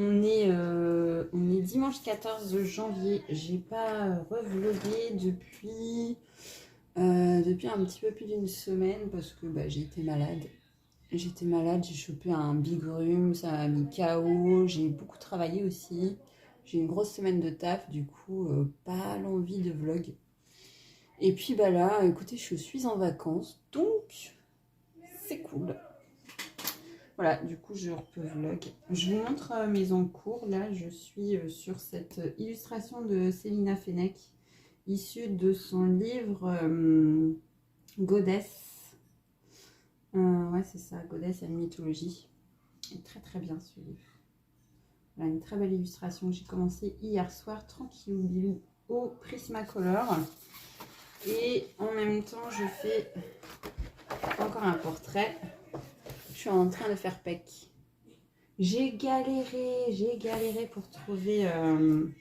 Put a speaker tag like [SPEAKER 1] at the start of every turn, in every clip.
[SPEAKER 1] On est dimanche 14 janvier. J'ai pas revlogué depuis un petit peu plus d'une semaine parce que j'ai été malade. J'étais malade, j'ai chopé un big rhume, ça m'a mis KO. J'ai beaucoup travaillé aussi. J'ai une grosse semaine de taf, du coup, pas l'envie de vlog. Et puis là, écoutez, je suis en vacances, donc c'est cool. Voilà, du coup, je peux vlog. Je vous montre mes encours. Là, je suis sur cette illustration de Célina Fennec, issue de son livre Goddess. Ouais, c'est ça, Goddess et une mythologie. Et très très bien ce livre. Voilà, une très belle illustration. J'ai commencé hier soir, tranquillou bilou, au Prismacolor. Et en même temps, je fais encore un portrait. Je suis en train de faire PEC. J'ai galéré pour trouver un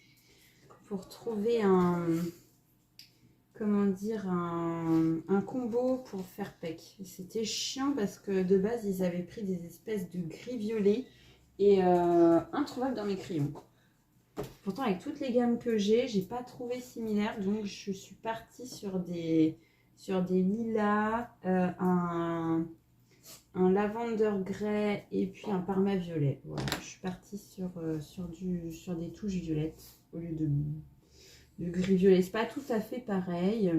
[SPEAKER 1] combo pour faire PEC. C'était chiant parce que de base, ils avaient pris des espèces de gris-violet et introuvables dans mes crayons. Pourtant, avec toutes les gammes que j'ai pas trouvé similaire, donc je suis partie sur des lilas, un lavender grey et puis un parma violet. Voilà, je suis partie sur des touches violettes au lieu de gris violet. C'est pas tout à fait pareil,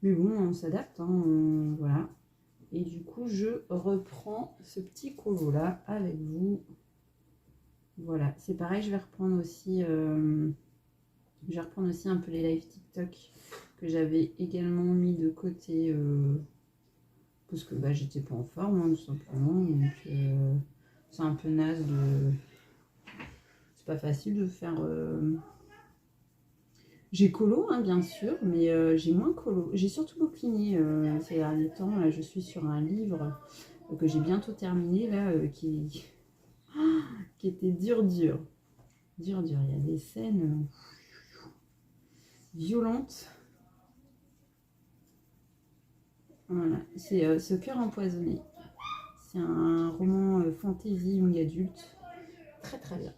[SPEAKER 1] mais bon, on s'adapte, hein, voilà. Et du coup, je reprends ce petit colo là avec vous. Voilà, c'est pareil, je vais reprendre aussi un peu les lives TikTok que j'avais également mis de côté parce que j'étais pas en forme, hein, tout simplement. Donc c'est un peu naze de. C'est pas facile de faire. J'ai colo, hein, bien sûr, mais j'ai moins colo. J'ai surtout bouquiné ces derniers temps. Là, je suis sur un livre que j'ai bientôt terminé là, qui était dur. Il y a des scènes violentes. Voilà, c'est Ce cœur empoisonné. C'est un roman fantasy young adulte. Très très bien.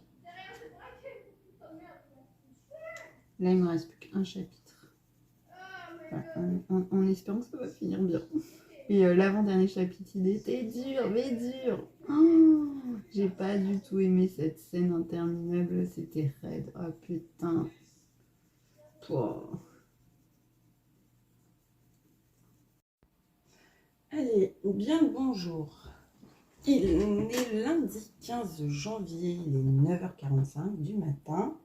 [SPEAKER 1] Là, il me reste plus qu'un chapitre. Voilà, en espérant que ça va finir bien. Et l'avant-dernier chapitre, il était dur, mais dur. Oh, j'ai pas du tout aimé cette scène interminable. C'était raide. Oh putain. Oh. Allez, bien le bonjour. Il est lundi 15 janvier, il est 9h45 du matin.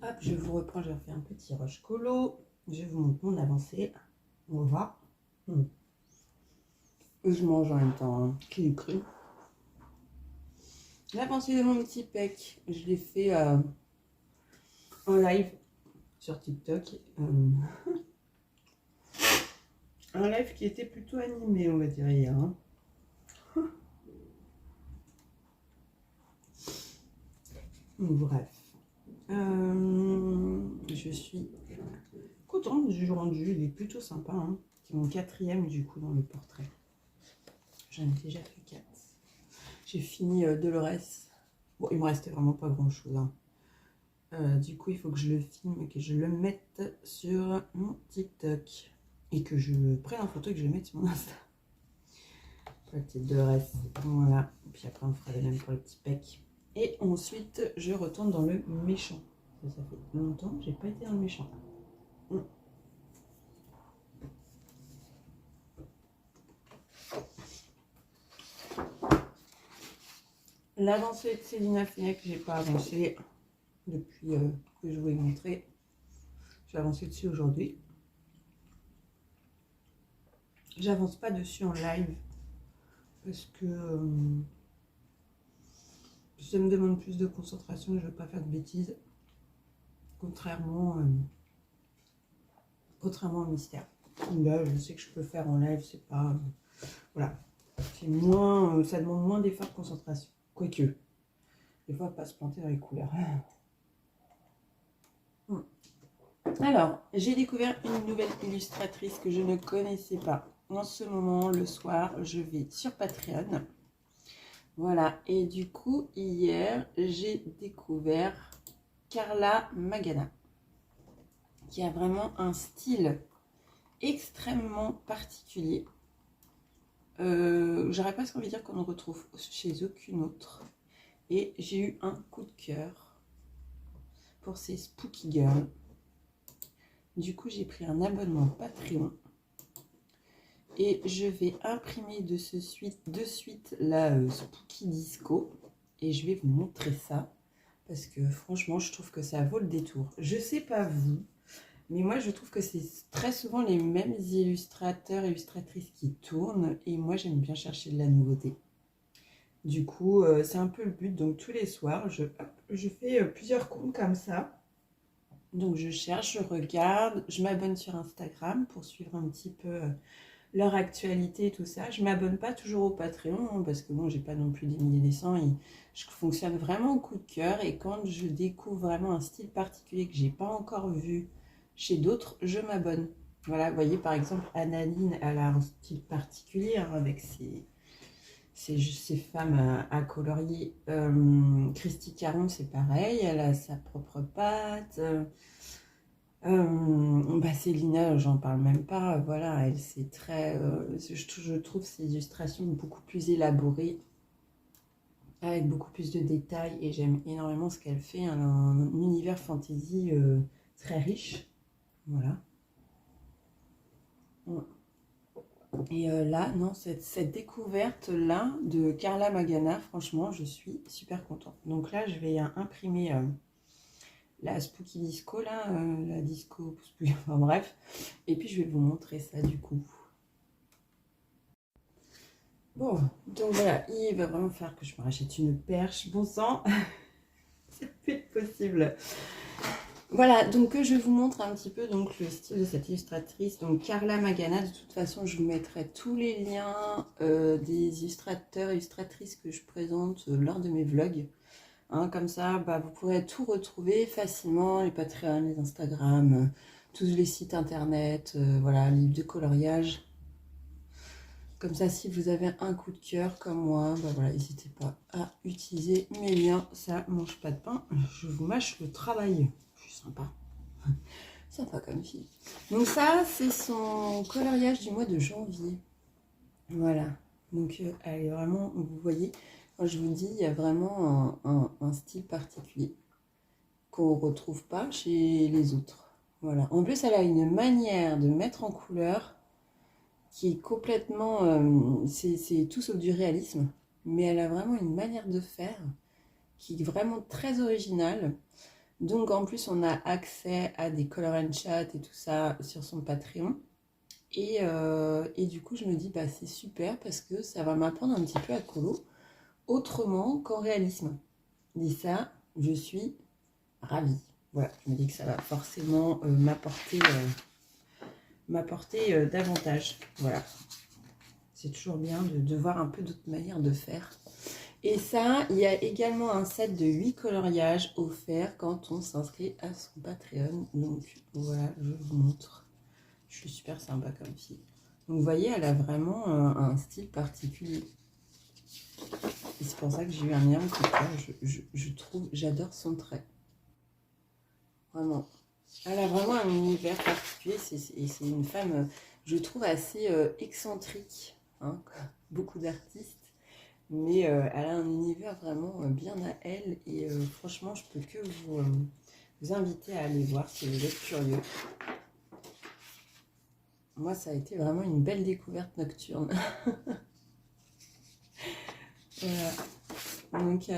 [SPEAKER 1] Hop, je vous reprends, je vais faire un petit rush colo. Je vous montre mon avancée. On va. Je mange en même temps, hein, qui est cru. L'avancée de mon petit pec, je l'ai fait en live sur TikTok. Un live qui était plutôt animé, on va dire, hier. Hein. Bref. Je suis contente du rendu, il est plutôt sympa. Hein. C'est mon 4e du coup dans le portrait. J'en ai déjà fait 4. J'ai fini Dolores. Bon, il me restait vraiment pas grand chose. Hein. Du coup, il faut que je le filme et que je le mette sur mon TikTok. Et que je prenne en photo et que je le mette sur mon Insta. Pour la petite Dolores. Voilà. Et puis après, on fera de même pour le petit pec. Et ensuite, je retourne dans le méchant. Ça fait longtemps que j'ai pas été dans le méchant. L'avancée de Célina Fennec, j'ai pas avancé depuis que je vous ai montré. J'ai avancé dessus aujourd'hui. J'avance pas dessus en live parce que ça me demande plus de concentration et je veux pas faire de bêtises. Contrairement au mystère. Là, je sais que je peux faire en live, c'est pas. Voilà. C'est moins. Ça demande moins d'efforts de concentration. Quoique. Des fois, pas se planter dans les couleurs. Alors, j'ai découvert une nouvelle illustratrice que je ne connaissais pas. En ce moment, le soir, je vais sur Patreon. Voilà, et du coup, hier, j'ai découvert Carla Magana, qui a vraiment un style extrêmement particulier. J'aurais presque envie de dire qu'on ne retrouve chez aucune autre. Et j'ai eu un coup de cœur pour ces Spooky Girls. Du coup, j'ai pris un abonnement Patreon. Et je vais imprimer de suite la Spooky Disco. Et je vais vous montrer ça. Parce que franchement, je trouve que ça vaut le détour. Je sais pas vous, mais moi je trouve que c'est très souvent les mêmes illustrateurs et illustratrices qui tournent. Et moi j'aime bien chercher de la nouveauté. Du coup, c'est un peu le but. Donc tous les soirs, je fais plusieurs comptes comme ça. Donc je cherche, je regarde, je m'abonne sur Instagram pour suivre un petit peu leur actualité et tout ça. Je m'abonne pas toujours au Patreon hein, parce que bon, j'ai pas non plus des milliers des cents. Je fonctionne vraiment au coup de cœur et quand je découvre vraiment un style particulier que j'ai pas encore vu chez d'autres, je m'abonne. Voilà, vous voyez par exemple Analine, elle a un style particulier hein, avec ces femmes à colorier. Christy Caron, c'est pareil, elle a sa propre patte. Célina, j'en parle même pas. Voilà, elle c'est très. Je trouve ses illustrations beaucoup plus élaborées, avec beaucoup plus de détails, et j'aime énormément ce qu'elle fait. Elle a un univers fantasy très riche. Voilà. Et là, non, cette découverte-là de Carla Magana, franchement, je suis super contente. Donc là, je vais imprimer la Spooky Disco, là, la disco, enfin bref. Et puis, je vais vous montrer ça, du coup. Bon, donc voilà, il va vraiment falloir que je me rachète une perche. Bon sang, c'est plus possible. Voilà, donc je vous montre un petit peu donc, le style de cette illustratrice, donc Carla Magana. De toute façon, je vous mettrai tous les liens des illustrateurs et illustratrices que je présente lors de mes vlogs. Hein, comme ça, vous pourrez tout retrouver facilement, les Patreon, les Instagram, tous les sites internet, voilà, livres de coloriage. Comme ça, si vous avez un coup de cœur comme moi, voilà, n'hésitez pas à utiliser mes liens. Ça mange pas de pain, je vous mâche le travail. Je suis sympa. Sympa comme fille. Donc ça, c'est son coloriage du mois de janvier. Voilà. Donc elle est vraiment, vous voyez, quand je vous dis, il y a vraiment un style particulier qu'on ne retrouve pas chez les autres. Voilà. En plus, elle a une manière de mettre en couleur qui est complètement... c'est tout sauf du réalisme, mais elle a vraiment une manière de faire qui est vraiment très originale. Donc en plus, on a accès à des color and chat et tout ça sur son Patreon. Et du coup, je me dis, c'est super parce que ça va m'apprendre un petit peu à colo autrement qu'en réalisme. Et ça, je suis ravie. Voilà, je me dis que ça va forcément m'apporter davantage. Voilà. C'est toujours bien de voir un peu d'autres manières de faire. Et ça, il y a également un set de 8 coloriages offerts quand on s'inscrit à son Patreon. Donc voilà, je vous montre. Je suis super sympa comme fille. Donc vous voyez, elle a vraiment un style particulier. Et c'est pour ça que j'ai eu un énorme coup de cœur. Je trouve, j'adore son trait. Vraiment. Elle a vraiment un univers particulier. Et c'est une femme, je trouve, assez excentrique. Hein, beaucoup d'artistes. Mais elle a un univers vraiment bien à elle. Et franchement, je peux que vous inviter à aller voir si vous êtes curieux. Moi, ça a été vraiment une belle découverte nocturne. Voilà. Donc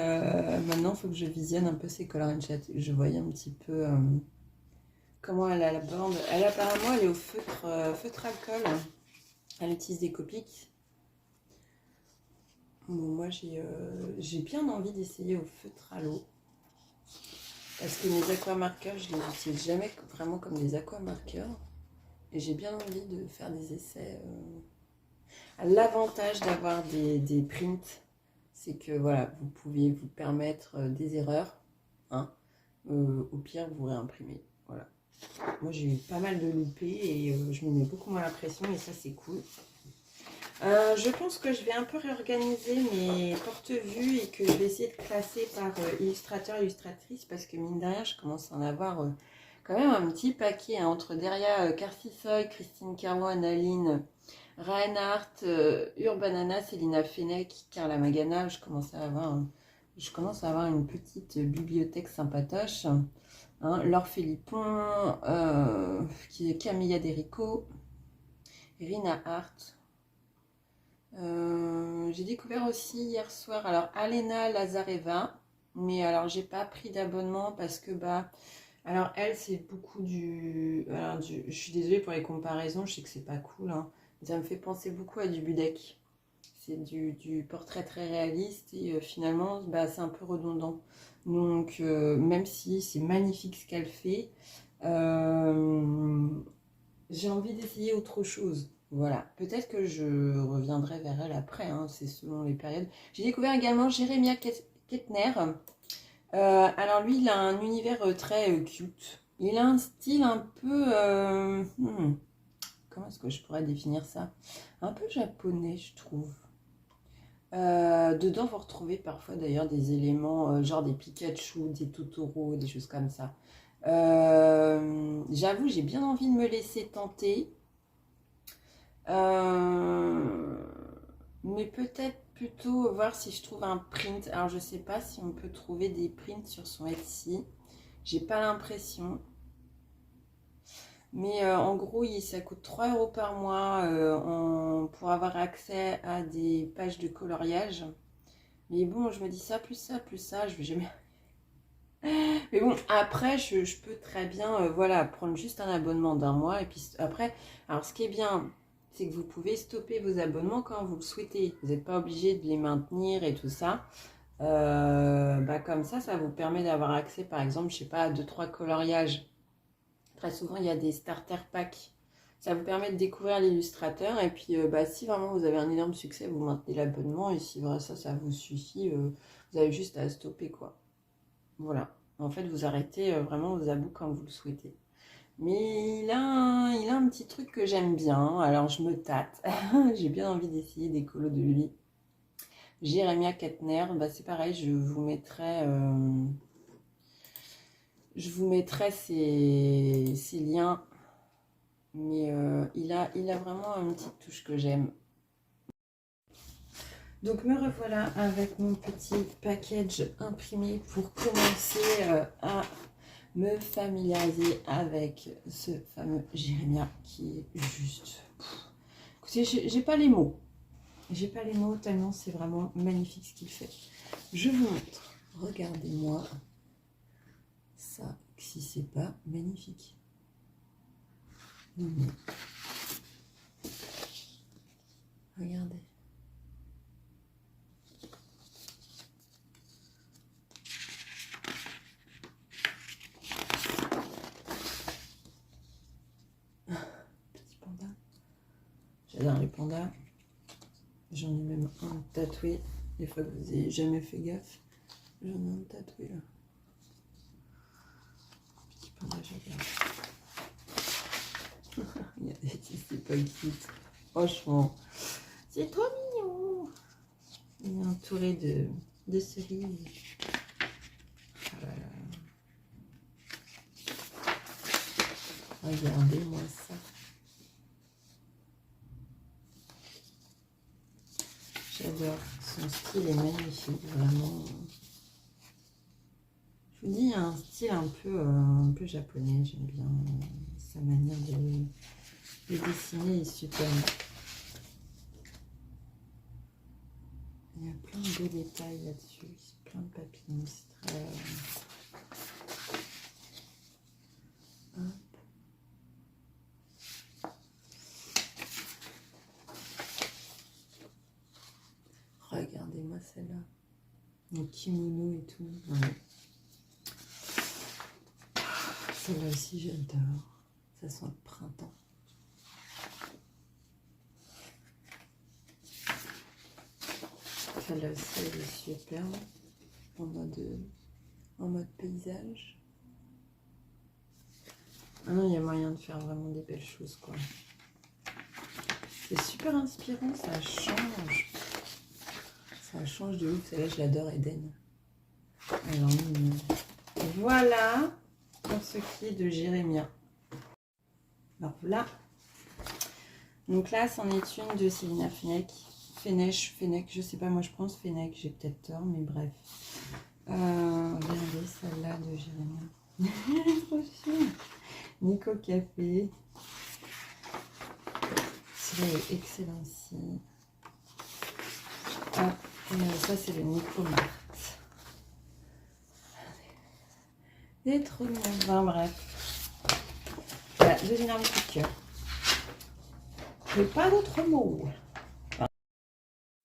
[SPEAKER 1] maintenant, il faut que je visionne un peu ses color and chat. Je voyais un petit peu comment elle aborde. Elle, apparemment, elle est au feutre alcool. Elle utilise des Copics. Bon, moi, j'ai bien envie d'essayer au feutre à l'eau. Parce que mes aquamarqueurs, je ne les utilise jamais vraiment comme des aquamarqueurs. Et j'ai bien envie de faire des essais. L'avantage d'avoir des prints, c'est que voilà, vous pouviez vous permettre des erreurs. Hein. Au pire, vous réimprimez. Voilà. Moi, j'ai eu pas mal de loupés et je me mets beaucoup moins la pression et ça, c'est cool. Je pense que je vais un peu réorganiser mes porte-vues et que je vais essayer de classer par illustrateur, illustratrice, parce que mine de rien, je commence à en avoir quand même un petit paquet, hein, entre derrière Carcissoy, Christine Caro, Annaline, Reinhardt, Urbanana, Célina Fennec, Carla Magana. Je commence à avoir une petite bibliothèque sympatoche. Hein, Laure Philippon, Camilla Derico, Rina Hart. J'ai découvert aussi hier soir, alors Alena Lazareva, mais alors j'ai pas pris d'abonnement parce que alors elle c'est beaucoup je suis désolée pour les comparaisons, je sais que c'est pas cool, hein, mais ça me fait penser beaucoup à du Budek. C'est du portrait très réaliste et finalement c'est un peu redondant. Donc même si c'est magnifique ce qu'elle fait, j'ai envie d'essayer autre chose. Voilà, peut-être que je reviendrai vers elle après, hein, c'est selon les périodes. J'ai découvert également Jérémia Kettner. Alors lui, il a un univers très cute. Il a un style un peu... comment est-ce que je pourrais définir ça? Un peu japonais, je trouve. Dedans, vous retrouvez parfois d'ailleurs des éléments, genre des Pikachu, des Totoro, des choses comme ça. J'avoue, j'ai bien envie de me laisser tenter. Mais peut-être plutôt voir si je trouve un print. Alors, je sais pas si on peut trouver des prints sur son Etsy. J'ai pas l'impression. Mais en gros, ça coûte 3 € par mois pour avoir accès à des pages de coloriage. Mais bon, je me dis ça, plus ça, plus ça, je vais jamais... Mais bon, après, je peux très bien voilà, prendre juste un abonnement d'un mois. Et puis après, alors ce qui est bien, c'est que vous pouvez stopper vos abonnements quand vous le souhaitez. Vous n'êtes pas obligé de les maintenir et tout ça. Comme ça vous permet d'avoir accès, par exemple, je sais pas, à 2-3 coloriages. Très souvent, il y a des starter packs. Ça vous permet de découvrir l'illustrateur. Et puis, si vraiment vous avez un énorme succès, vous maintenez l'abonnement. Et si vraiment ça vous suffit, vous avez juste à stopper, quoi. Voilà. En fait, vous arrêtez vraiment vos abos quand vous le souhaitez. Mais il a un petit truc que j'aime bien. Alors, je me tâte. J'ai bien envie d'essayer des colos de lui. Jérémia Kettner, c'est pareil, je vous mettrai ces liens. Mais il a vraiment une petite touche que j'aime. Donc me revoilà avec mon petit package imprimé pour commencer à me familiariser avec ce fameux Jérémia qui est juste... Écoutez, j'ai pas les mots. J'ai pas les mots tellement c'est vraiment magnifique ce qu'il fait. Je vous montre. Regardez-moi ça, si c'est pas magnifique. Non, non. Regardez. Petit panda. J'adore les pandas. J'en ai même un tatoué. Des fois que vous n'avez jamais fait gaffe. J'en ai un tatoué là. Petit panda, j'adore. Regardez si c'est pas cute. Franchement, c'est trop mignon. Il est entouré de cerises. Oh là là. Regardez-moi ça. J'adore. Son style est magnifique, vraiment. Je vous dis, il y a un style un peu japonais. J'aime bien sa manière de dessiner est super. Il y a plein de beaux détails là-dessus. Plein de papillons. C'est très... Hop. Regardez-moi celle-là. Le kimono et tout. Ouais. Celle-là aussi, j'adore. Ça sent le printemps. Celle-là aussi, elle est superbe. En mode paysage. Ah non, il y a moyen de faire vraiment des belles choses, quoi. C'est super inspirant, ça change. Ça change de ouf. Celle-là, je l'adore, Eden. Alors, voilà pour ce qui est de Jérémia. Alors là, donc là, c'en est une de Célina Fenech. Fenech, je sais pas, moi je pense Fenech, j'ai peut-être tort, mais bref. Regardez celle-là de Jérémia. Trop chou. Nico Café. C'est excellent aussi. Ah, ça c'est le Nico Marthe. C'est trop bien. Enfin bref. Voilà, deux énormes coups de cœur. Mais pas d'autres mots.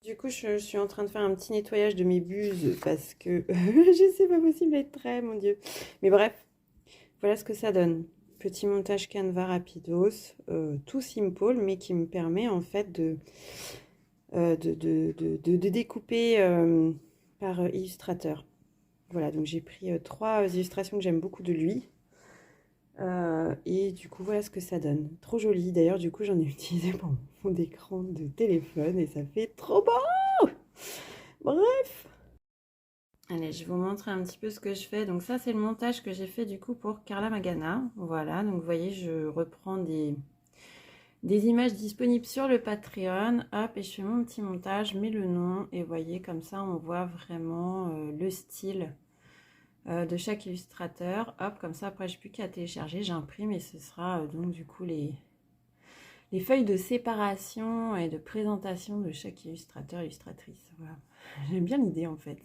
[SPEAKER 1] Du coup, je suis en train de faire un petit nettoyage de mes buses parce que je sais pas possible d'être prêt, mon Dieu. Mais bref, voilà ce que ça donne. Petit montage Canva rapidos, tout simple, mais qui me permet en fait de découper par illustrateur. Voilà, donc j'ai pris 3 illustrations que j'aime beaucoup de lui. Et du coup, voilà ce que ça donne. Trop joli. D'ailleurs, du coup, j'en ai utilisé pour mon fond d'écran de téléphone et ça fait trop beau. Bref. Allez, je vais vous montrer un petit peu ce que je fais. Donc ça, c'est le montage que j'ai fait du coup pour Carla Magana. Voilà, donc vous voyez, je reprends des images disponibles sur le Patreon. Hop, et je fais mon petit montage, je mets le nom. Et vous voyez, comme ça, on voit vraiment le style de chaque illustrateur. Hop, comme ça, après, je n'ai plus qu'à télécharger. J'imprime et ce sera donc du coup les feuilles de séparation et de présentation de chaque illustrateur, illustratrice. Voilà. J'aime bien l'idée en fait.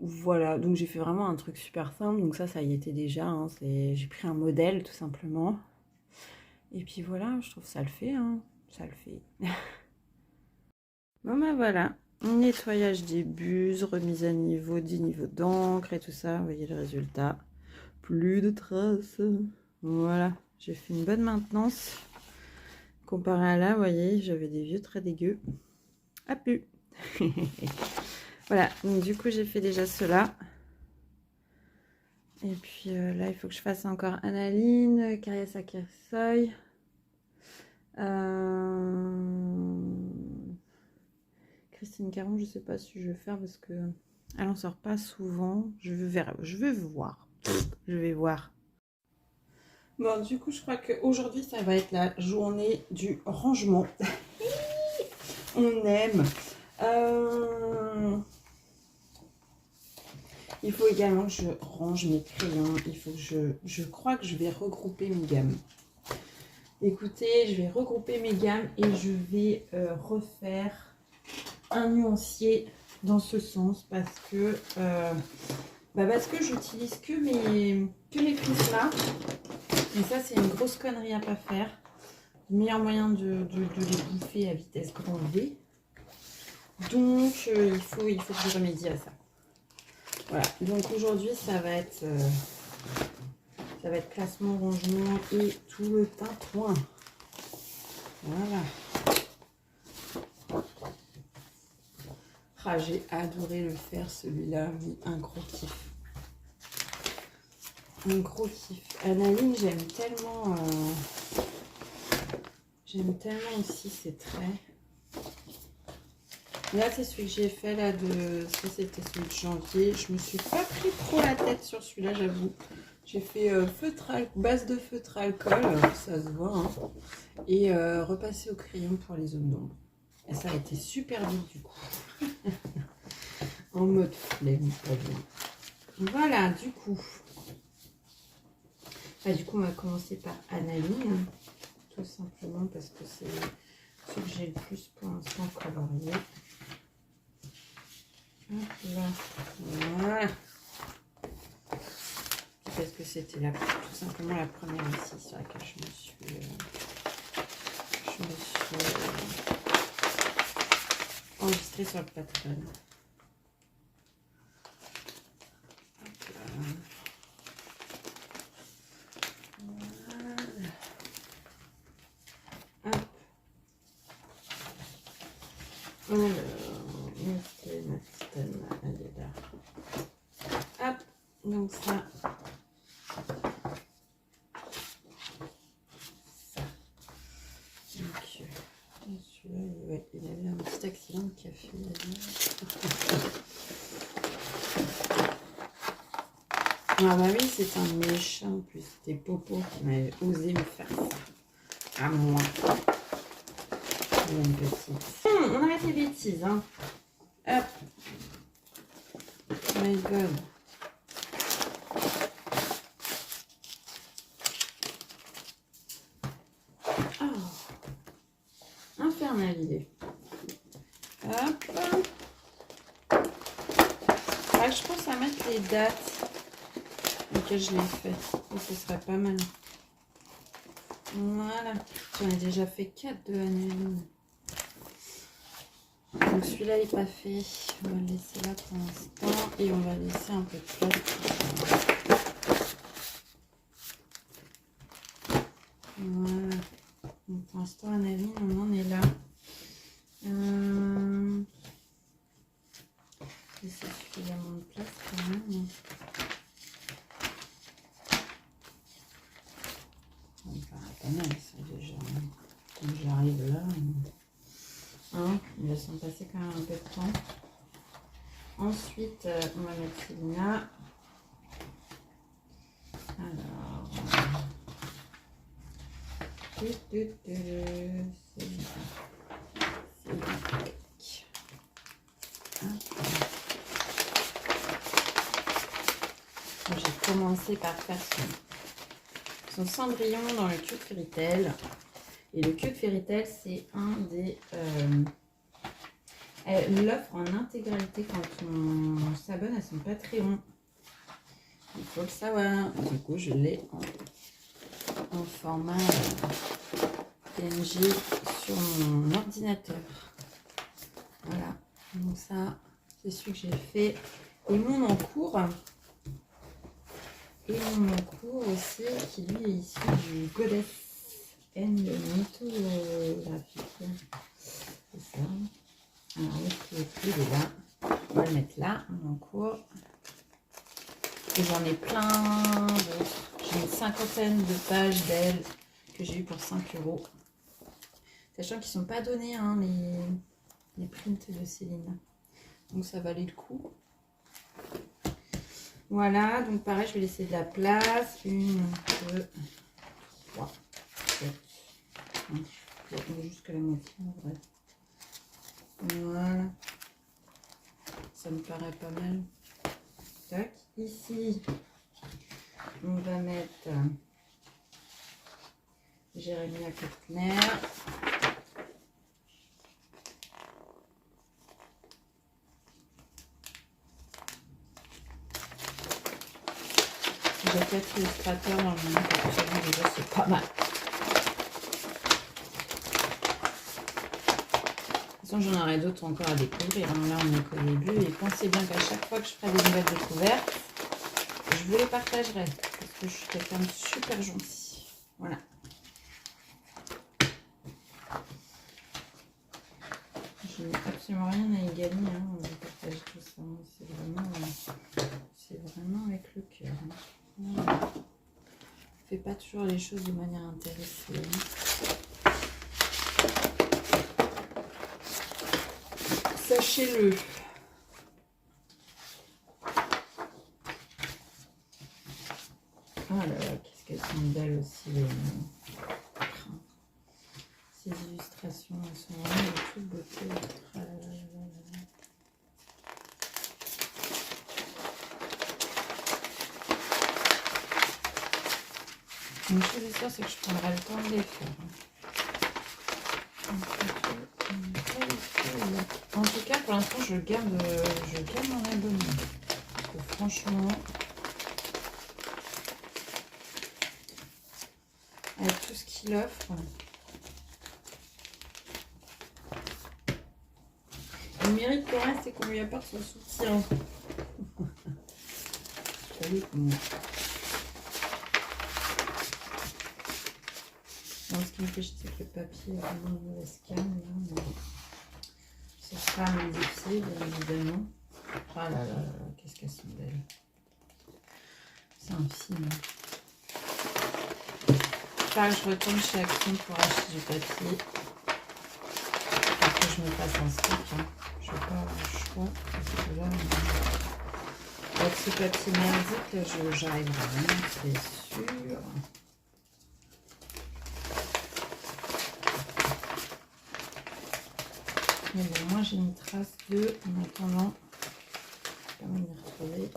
[SPEAKER 1] Voilà, donc j'ai fait vraiment un truc super simple. Donc ça y était déjà. Hein, j'ai pris un modèle tout simplement. Et puis voilà, je trouve que ça le fait. Hein, ça le fait. Bon ben voilà, nettoyage des buses, remise à niveau, 10 niveaux d'encre et tout ça. Vous voyez le résultat. Plus de traces. Voilà, j'ai fait une bonne maintenance. Comparé à là, vous voyez, j'avais des vieux très dégueux. Ah pu. Voilà, donc du coup, j'ai fait déjà cela. Et puis là, il faut que je fasse encore Analine, Carias Akersoy. Christine Caron, je sais pas si je vais faire parce que elle en sort pas souvent. Je vais voir. Je vais voir. Bon, du coup, je crois qu'aujourd'hui, ça va être la journée du rangement. On aime. Il faut également que je range mes crayons. Il faut que je crois que je vais regrouper mes gammes. Écoutez, je vais regrouper mes gammes et je vais refaire un nuancier dans ce sens parce que j'utilise que mes prismas. Et ça, c'est une grosse connerie à pas faire. Le meilleur moyen de les bouffer à vitesse grand V. Donc, il faut que je remédie à ça. Voilà, donc aujourd'hui, ça va être classement, rangement et tout le tintouin. Voilà. Ah, j'ai adoré le faire, celui-là, mais un gros kiff. Un gros kiff. Analine, j'aime tellement aussi ses traits. Là, c'est celui que j'ai fait, là, ça, c'était celui de janvier. Je me suis pas pris trop la tête sur celui-là, j'avoue. J'ai fait base de feutre alcool, ça se voit, hein, et repassé au crayon pour les zones d'ombre. Et ça a été super vite, du coup. En mode flemme, pas bien. Voilà, du coup. Du coup, on va commencer par Analine, tout simplement parce que c'est ce que j'ai le plus pour l'instant colorié. Hop là, voilà. Parce que c'était tout simplement la première ici sur laquelle je me suis enregistrée sur le Patreon. Hop là. Voilà. Hop. Alors, ma petite Anna, elle est là. Hop, donc ça. café. Ah bah oui, c'est un méchant en plus. C'était Popo qui m'avait osé me faire ça. À moi. Une petite. On arrête les bêtises, hein. Hop. Oh my god. Oh. Infernal idée. Hop. Ah, je pense à mettre les dates auxquelles je l'ai fait. Et ce serait pas mal. Voilà. J'en ai déjà fait 4 de Anneline. Donc celui-là n'est pas fait. On va le laisser là pour l'instant. Et on va laisser un peu de place. Voilà. Donc pour l'instant, Anneline, on en est là. C'est suffisamment de place quand même. Ça me paraît pas mal ça déjà. Comme j'arrive là. Hein, il va s'en passer quand même un peu de temps. Ensuite, on va mettre Célina. Alors. J'ai commencé par faire son cendrillon dans le Cute Fairy Tail. Et le Cute Fairy Tail, c'est un des... elle l'offre en intégralité quand on s'abonne à son Patreon. Il faut le savoir. Du coup, je l'ai en format PNG sur mon ordinateur. Voilà. Donc ça, c'est celui que j'ai fait. Et mon encours. Et mon encours aussi, qui lui est issu du Goddess and mythographique. C'est ça. Alors, il est là. On va le mettre là, mon encours. Et j'en ai plein d'autres. J'ai une cinquantaine de pages d'elle que j'ai eu pour 5 €. Sachant qu'ils ne sont pas donnés, hein, les prints de Céline. Donc ça valait le coup. Voilà, donc pareil, je vais laisser de la place. 1, 2, 3, 4. Jusqu'à la moitié en vrai. Voilà. Ça me paraît pas mal. Tac. Ici, on va mettre Jérémia Kirchner. J'ai 4 illustrateurs dans le monde, déjà c'est pas mal. De toute façon, j'en aurai d'autres encore à découvrir. Là, on est qu'au début. Et pensez bien qu'à chaque fois que je ferai des nouvelles découvertes, je vous les partagerai. Parce que je suis quelqu'un de super gentil. Voilà. Je n'ai absolument rien à y gagner. Hein. On va partager tout ça. C'est vraiment avec le cœur. Hein. Voilà. On ne fait pas toujours les choses de manière intéressée. Hein. Sachez-le. Oh là là, qu'est-ce qu'elles sont belles aussi. Ces illustrations, elles sont vraiment de toute beauté. Oh là là là là. Une chose est sûre, c'est que je prendrai le temps de les faire. En tout cas, pour l'instant, je garde mon abonnement. Parce que franchement, avec tout ce qu'il offre, il mérite le reste et qu'on lui apporte son soutien. Ce qui me fait chier, c'est que le papier est vraiment une mauvaise canne. Ce sera modifié, bien évidemment. Oh là là là, qu'est-ce qu'elles sont belles. C'est un film. Pareil, je retourne chez Action pour acheter du papier. Après, je me fasse un stock. Hein. Je vais pas avoir le choix. Parce que là, avec ce papier merdique, j'arriverai rien, c'est sûr. Mais bon, moi j'ai une trace de, en attendant, je vais m'y retrouver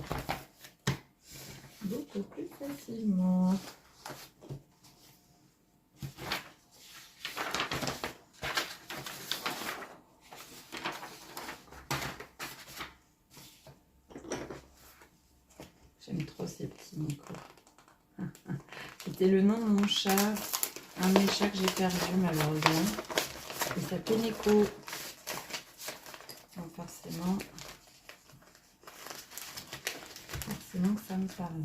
[SPEAKER 1] beaucoup plus facilement. J'aime trop ces petits Nico. C'était le nom de mon chat, un de mes chats que j'ai perdu malheureusement. Il s'appelait Nico. Donc forcément que ça me parle.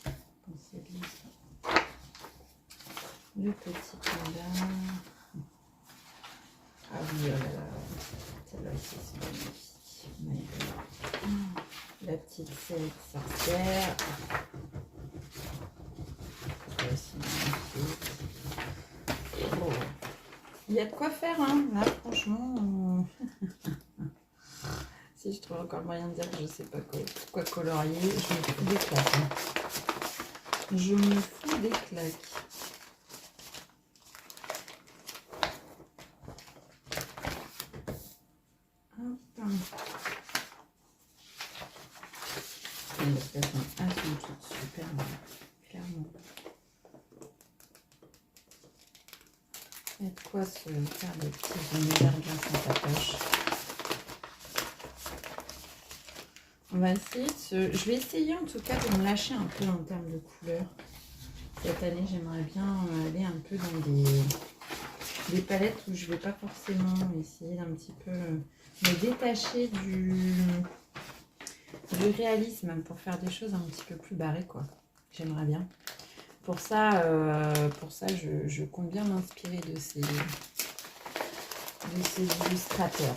[SPEAKER 1] Quand c'est lui, le petit panda. Ah oui, oh là là, celle-là aussi c'est magnifique. La petite sorcière. Oh. Il y a de quoi faire, hein. Là, franchement. Si je trouve encore moyen de dire que je sais pas quoi colorier, je me fous des claques. Hein. Je me fous des claques. Super bien, clairement. Il y a de quoi se faire des petits univers bien dans sa poche. On va essayer de se... Je vais essayer en tout cas de me lâcher un peu en termes de couleurs. Cette année, j'aimerais bien aller un peu dans des palettes où je ne vais pas forcément essayer d'un petit peu me détacher du réalisme pour faire des choses un petit peu plus barrées, quoi. J'aimerais bien. Pour ça, je compte bien m'inspirer de ces illustrateurs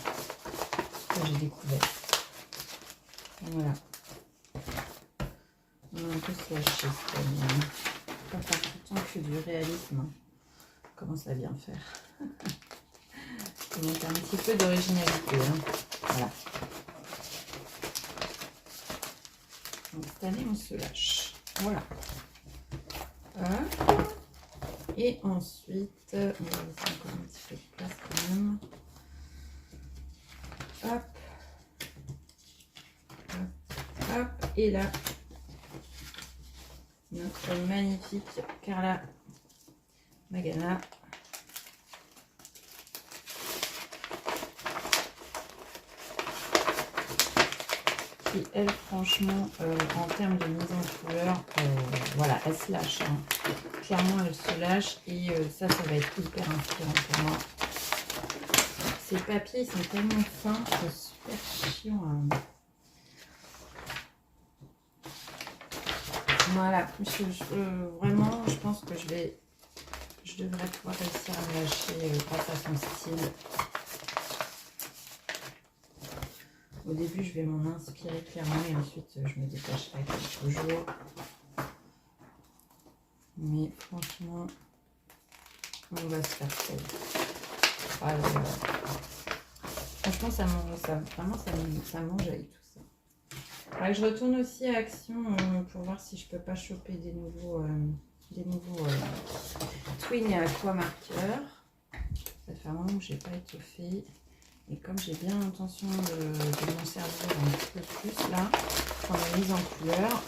[SPEAKER 1] que j'ai découverts. Voilà. On va un peu se lâcher cette année. Pas faire tout le temps que du réalisme. Comment ça vient faire. Il manque un petit peu d'originalité. Hein. Voilà. Donc cette année, on se lâche. Voilà. Hop. Et ensuite, on va laisser encore un petit peu de place quand même. Hop. Hop. Hop. Et là, notre magnifique Carla Magana. Qui, elle, franchement, en termes de mise en couleur, voilà, elle se lâche. Hein. Clairement, elle se lâche et ça va être hyper inspirant pour moi. Ces papiers, ils sont tellement fins, c'est super chiant. Hein. Voilà, vraiment, je pense que je devrais pouvoir réussir à me lâcher grâce à son style. Au début, je vais m'en inspirer clairement et ensuite, je me détacherai quelques jours. Mais franchement, on va se faire ça. Ah, franchement, ça m'enjaille tout ça. Alors, je retourne aussi à Action pour voir si je peux pas choper des nouveaux Twin Aqua marqueurs. Ça fait un moment que j'ai pas étoffé. Et comme j'ai bien l'intention de m'en servir un petit peu plus là, pour la mise en couleur.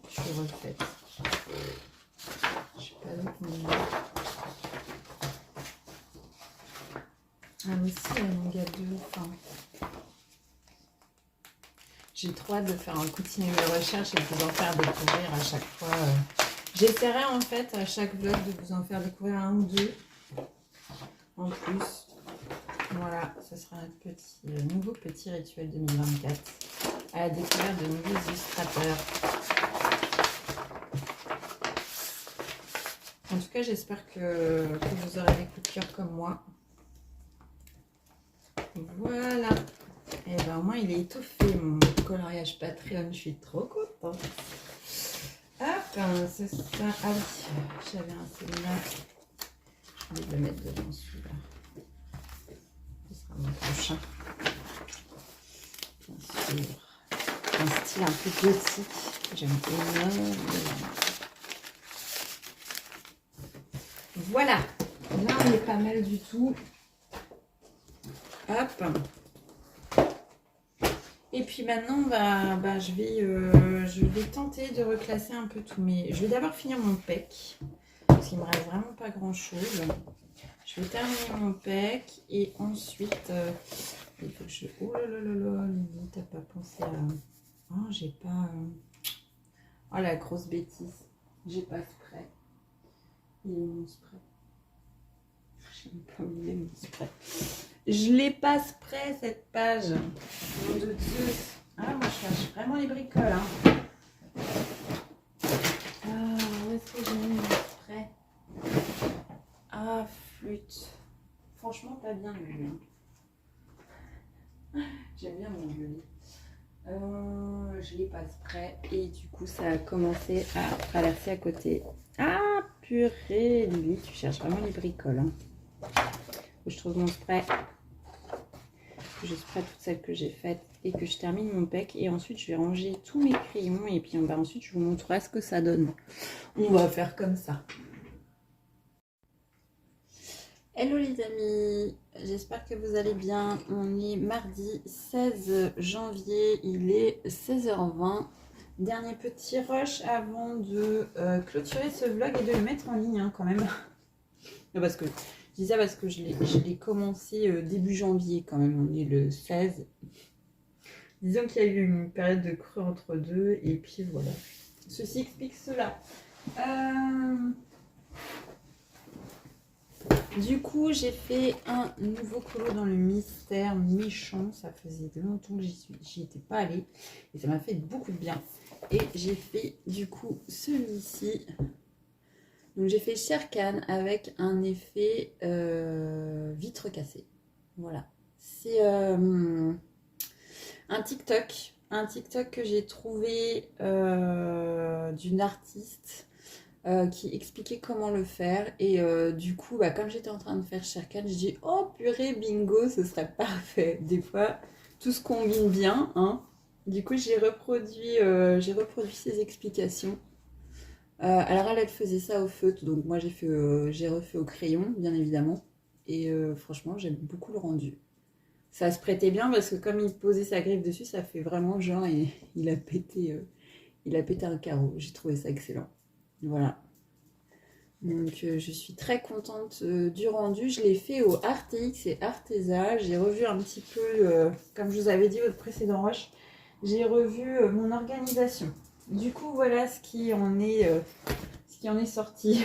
[SPEAKER 1] Je suis refaite. Je sais pas d'autre moment. Ah mais si, mon gars de ouf. Hein. J'ai trop hâte de faire un continu de recherche et de vous en faire découvrir à chaque fois. J'essaierai en fait à chaque vlog de vous en faire découvrir un ou deux en plus. Voilà, ce sera notre nouveau petit rituel 2024 à la découverte de nouveaux illustrateurs. En tout cas, j'espère que vous aurez des coups de cœur comme moi. Voilà. Et ben au moins il est étoffé mon coloriage Patreon, je suis trop contente. Hop. c'est ça. Ah oui, j'avais un celui-là. Je vais le mettre dedans celui-là. Ce sera mon prochain. Bien sûr. Un style un peu gothique. J'aime énormément. Voilà. Là, on est pas mal du tout. Hop. Et puis maintenant, je vais tenter de reclasser un peu tout mes... Je vais d'abord finir mon pec. Parce qu'il me reste vraiment pas grand-chose. Je vais terminer mon pec. Et ensuite, il faut que je... Oh là là là là, Lily, t'as pas pensé à... Oh, j'ai pas... Oh, la grosse bêtise. J'ai pas spray. Il est où mon spray? J'ai même pas oublié mon spray. Je l'ai pas spray cette page. Nom de Dieu. Ah, moi je cherche vraiment les bricoles. Hein. Ah, où est-ce que j'ai mis mon spray? Ah, flûte. Franchement, pas bien lui. J'aime bien mon violet. Je l'ai pas spray et du coup ça a commencé à traverser à côté. Ah, purée, Lily, tu cherches vraiment les bricoles. Hein. Je trouve mon spray. Je spray toutes celles que j'ai faites et que je termine mon pec. Et ensuite, je vais ranger tous mes crayons. Et puis, ensuite, je vous montrerai ce que ça donne. On va faire comme ça. Hello les amis, j'espère que vous allez bien. On est mardi 16 janvier, il est 16h20. Dernier petit rush avant de clôturer ce vlog et de le mettre en ligne hein, quand même. Parce que... Je dis ça parce que je l'ai commencé début janvier quand même, on est le 16. Disons qu'il y a eu une période de creux entre deux et puis voilà. Ceci explique cela. Du coup, j'ai fait un nouveau colo dans le mystère méchant. Ça faisait longtemps que j'y étais pas allée et ça m'a fait beaucoup de bien. Et j'ai fait du coup celui-ci. Donc j'ai fait Sherkan avec un effet vitre cassée. Voilà. C'est un TikTok que j'ai trouvé d'une artiste qui expliquait comment le faire. Et du coup, comme j'étais en train de faire Sherkan, je dis oh purée, bingo, ce serait parfait. Des fois, tout se combine bien. Hein. Du coup, j'ai reproduit ses explications. Alors elle faisait ça au feutre, donc moi j'ai refait au crayon, bien évidemment. Et franchement, j'aime beaucoup le rendu. Ça se prêtait bien parce que comme il posait sa griffe dessus, ça fait vraiment genre et il a pété un carreau. J'ai trouvé ça excellent. Voilà. Donc je suis très contente du rendu. Je l'ai fait au RTX et Arteza. J'ai revu un petit peu, comme je vous avais dit au précédent rush, j'ai revu mon organisation. Du coup, voilà ce qui en est sorti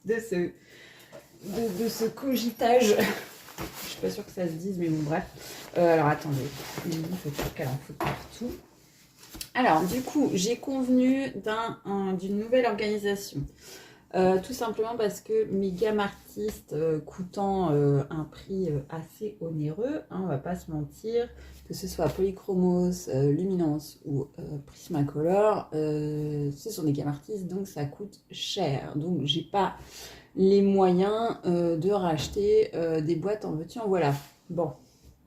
[SPEAKER 1] de ce cogitage. Je suis pas sûre que ça se dise, mais bon, bref. Alors, attendez. Il faut qu'elle en fout partout. Alors, du coup, j'ai convenu d'une nouvelle organisation. Tout simplement parce que mes gammes artistes coûtant un prix assez onéreux, hein, on va pas se mentir, que ce soit Polychromos, Luminance ou Prismacolor, ce sont des gammes artistes donc ça coûte cher. Donc j'ai pas les moyens de racheter des boîtes en veux-tu en voilà. Bon,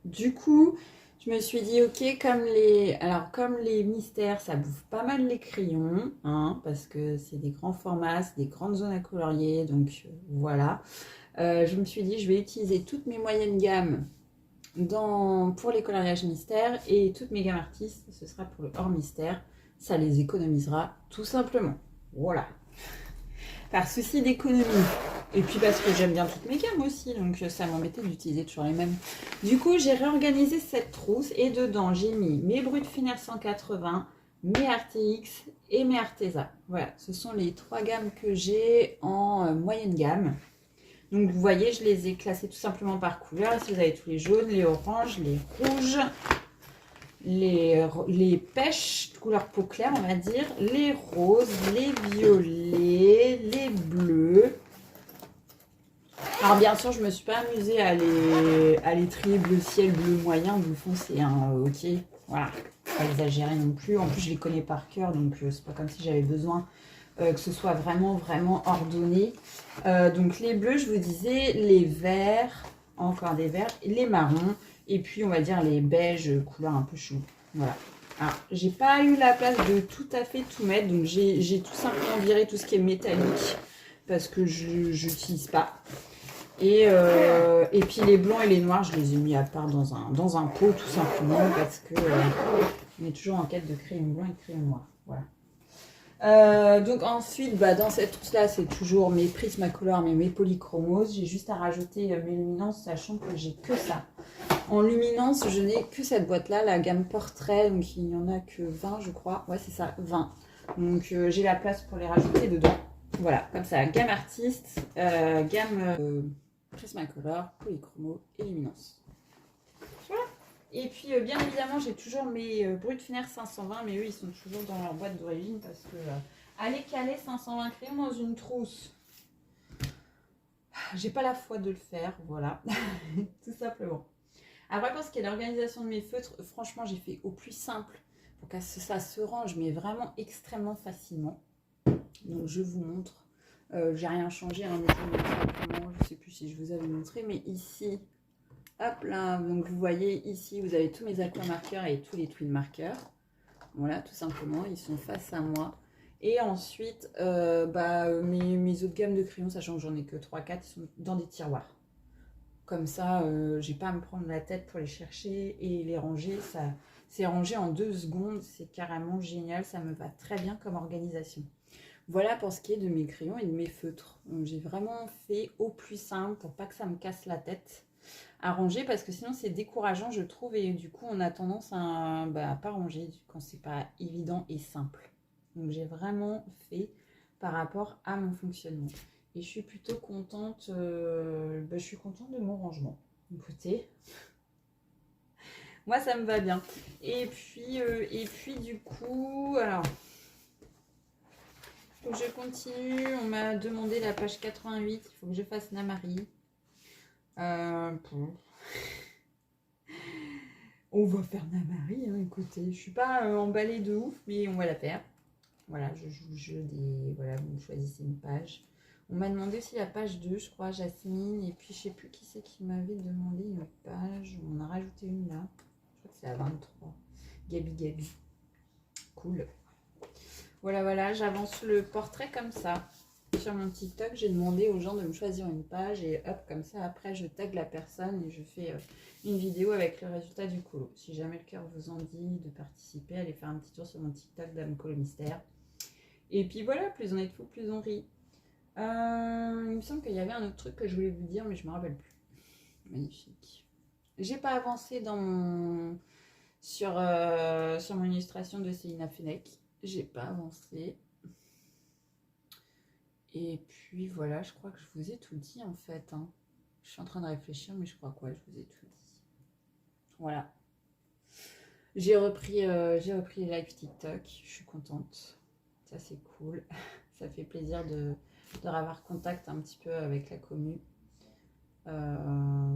[SPEAKER 1] du coup je me suis dit ok, comme les mystères ça bouffe pas mal les crayons hein, parce que c'est des grands formats, c'est des grandes zones à colorier, donc voilà. Je me suis dit je vais utiliser toutes mes moyennes gammes pour les coloriages mystères et toutes mes gammes artistes ce sera pour le hors mystère, ça les économisera tout simplement, voilà, par souci d'économie. Et puis parce que j'aime bien toutes mes gammes aussi, donc ça m'embêtait d'utiliser toujours les mêmes. Du coup, j'ai réorganisé cette trousse et dedans, j'ai mis mes Brutfiner 180, mes RTX et mes Arteza. Voilà, ce sont les trois gammes que j'ai en moyenne gamme. Donc vous voyez, je les ai classées tout simplement par couleur. Ici, vous avez tous les jaunes, les oranges, les rouges, les pêches, couleur peau claire, on va dire, les roses, les violets, les bleus. Alors bien sûr, je me suis pas amusée à les trier bleu ciel, bleu moyen, bleu foncé, hein, ok, voilà, pas exagérer non plus. En plus, je les connais par cœur, donc c'est pas comme si j'avais besoin
[SPEAKER 2] que ce soit vraiment, vraiment ordonné. Donc les bleus, je vous disais, les verts, encore des verts, les marrons, et puis on va dire les beiges, couleur un peu chou. Voilà. Alors, j'ai pas eu la place de tout à fait tout mettre, donc j'ai tout simplement viré tout ce qui est métallique, parce que je n'utilise pas. Et puis les blancs et les noirs, je les ai mis à part dans un pot, tout simplement, parce que on est toujours en quête de crayon blanc et de crayon noir. Voilà. Donc ensuite, dans cette trousse-là, c'est toujours mes Prismacolor, mes polychromos. J'ai juste à rajouter mes luminances, sachant que j'ai que ça. En luminance, je n'ai que cette boîte-là, la gamme Portrait. Donc il n'y en a que 20, je crois. Ouais, c'est ça, 20. Donc j'ai la place pour les rajouter dedans. Voilà, comme ça, gamme artiste, gamme Prismacolor, polychromo et luminance. Voilà. Et puis, bien évidemment, j'ai toujours mes Brutfner 520, mais eux, ils sont toujours dans leur boîte d'origine parce que aller caler 520 crayons dans une trousse, j'ai pas la foi de le faire, voilà, tout simplement. Après, pour ce qui est l'organisation de mes feutres, franchement, j'ai fait au plus simple pour que ça se range, mais vraiment extrêmement facilement. Donc, je vous montre. J'ai rien changé, hein, mais simplement, je sais plus si je vous avais montré, mais ici, hop là, donc vous voyez ici, vous avez tous mes aquamarqueurs et tous les twin marqueurs. Voilà, tout simplement, ils sont face à moi. Et ensuite, mes autres gammes de crayons, sachant que j'en ai que 3-4, ils sont dans des tiroirs. Comme ça, j'ai pas à me prendre la tête pour les chercher et les ranger. Ça, c'est rangé en 2 secondes, c'est carrément génial, ça me va très bien comme organisation. Voilà pour ce qui est de mes crayons et de mes feutres. J'ai vraiment fait au plus simple pour pas que ça me casse la tête à ranger, parce que sinon c'est décourageant, je trouve, et du coup on a tendance à pas ranger quand c'est pas évident et simple. Donc j'ai vraiment fait par rapport à mon fonctionnement. Et je suis plutôt contente, je suis contente de mon rangement. Écoutez, moi ça me va bien. Et puis du coup, alors... Donc je continue, on m'a demandé la page 88, il faut que je fasse Namari. On va faire Namari, hein, écoutez, je suis pas emballée de ouf, mais on va la faire. Voilà, je joue le jeu des... Voilà, vous choisissez une page. On m'a demandé aussi la page 2, je crois, Jasmine, et puis je sais plus qui c'est qui m'avait demandé une page, on en a rajouté une là, je crois que c'est la 23. Gabi. Cool. Voilà, j'avance le portrait comme ça. Sur mon TikTok, j'ai demandé aux gens de me choisir une page et hop, comme ça, après, je tag la personne et je fais une vidéo avec le résultat du colo. Si jamais le cœur vous en dit de participer, allez faire un petit tour sur mon TikTok Dame Colo Mystère. Et puis voilà, plus on est de fous, plus on rit. Il me semble qu'il y avait un autre truc que je voulais vous dire, mais je ne me rappelle plus. Magnifique. J'ai pas avancé sur mon illustration de Célina Fenech. J'ai pas avancé. Et puis voilà, je crois que je vous ai tout dit en fait. Hein. Je suis en train de réfléchir, mais je crois que je vous ai tout dit. Voilà. J'ai repris les lives TikTok. Je suis contente. Ça c'est cool. Ça fait plaisir de avoir contact un petit peu avec la commu.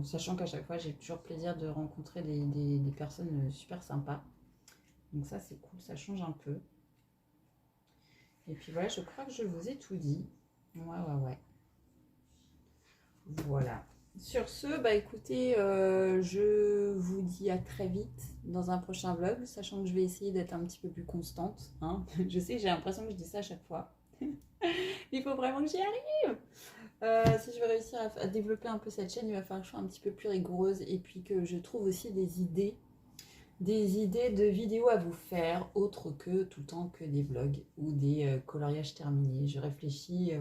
[SPEAKER 2] Sachant qu'à chaque fois, j'ai toujours plaisir de rencontrer des personnes super sympas. Donc ça c'est cool, ça change un peu. Et puis voilà, je crois que je vous ai tout dit. Ouais. Voilà. Sur ce, écoutez, je vous dis à très vite dans un prochain vlog, sachant que je vais essayer d'être un petit peu plus constante. Hein. Je sais, j'ai l'impression que je dis ça à chaque fois. Il faut vraiment que j'y arrive. Si je veux réussir à développer un peu cette chaîne, il va falloir que je sois un petit peu plus rigoureuse et puis que je trouve aussi des idées de vidéos à vous faire, autres que tout le temps que des vlogs ou des coloriages terminés. Je réfléchis,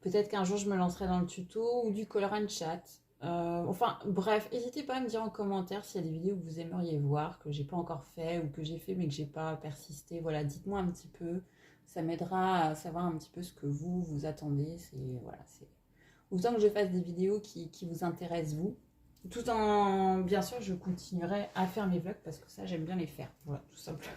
[SPEAKER 2] peut-être qu'un jour je me lancerai dans le tuto ou du color and chat. Enfin bref, n'hésitez pas à me dire en commentaire s'il y a des vidéos que vous aimeriez voir, que j'ai pas encore fait ou que j'ai fait mais que j'ai pas persisté. Voilà, dites-moi un petit peu, ça m'aidera à savoir un petit peu ce que vous attendez. C'est autant que je fasse des vidéos qui vous intéressent vous. Tout en, bien sûr, je continuerai à faire mes vlogs parce que ça, j'aime bien les faire. Voilà, tout simplement.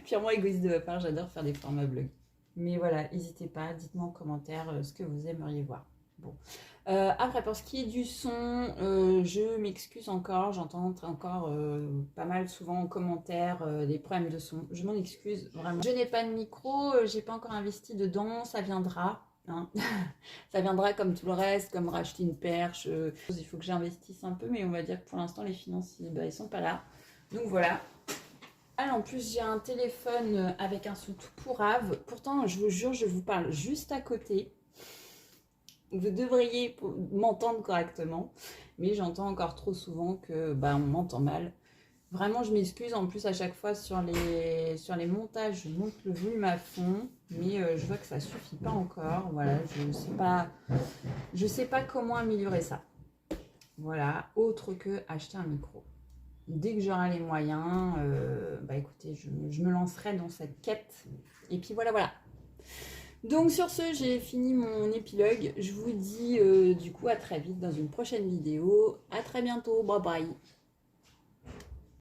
[SPEAKER 2] Purement égoïste de ma part, j'adore faire des formats vlogs. Mais voilà, n'hésitez pas, dites-moi en commentaire ce que vous aimeriez voir. Bon. Après, pour ce qui est du son, je m'excuse encore. J'entends encore pas mal souvent en commentaire des problèmes de son. Je m'en excuse vraiment. Je n'ai pas de micro, j'ai pas encore investi dedans. Ça viendra. Hein. Ça viendra comme tout le reste, comme racheter une perche. Il faut que j'investisse un peu, mais on va dire que pour l'instant, les finances, ils sont pas là. Donc voilà. En plus, j'ai un téléphone avec un son tout pourrave. Pourtant, je vous jure, je vous parle juste à côté. Vous devriez m'entendre correctement, mais j'entends encore trop souvent que on m'entend mal. Vraiment, je m'excuse. En plus, à chaque fois sur les montages, je monte le volume à fond, mais je vois que ça suffit pas encore. Voilà, je sais pas comment améliorer ça. Voilà, autre que acheter un micro. Dès que j'aurai les moyens, écoutez, je me lancerai dans cette quête. Et puis voilà. Donc sur ce, j'ai fini mon épilogue. Je vous dis du coup à très vite dans une prochaine vidéo. À très bientôt. Bye bye.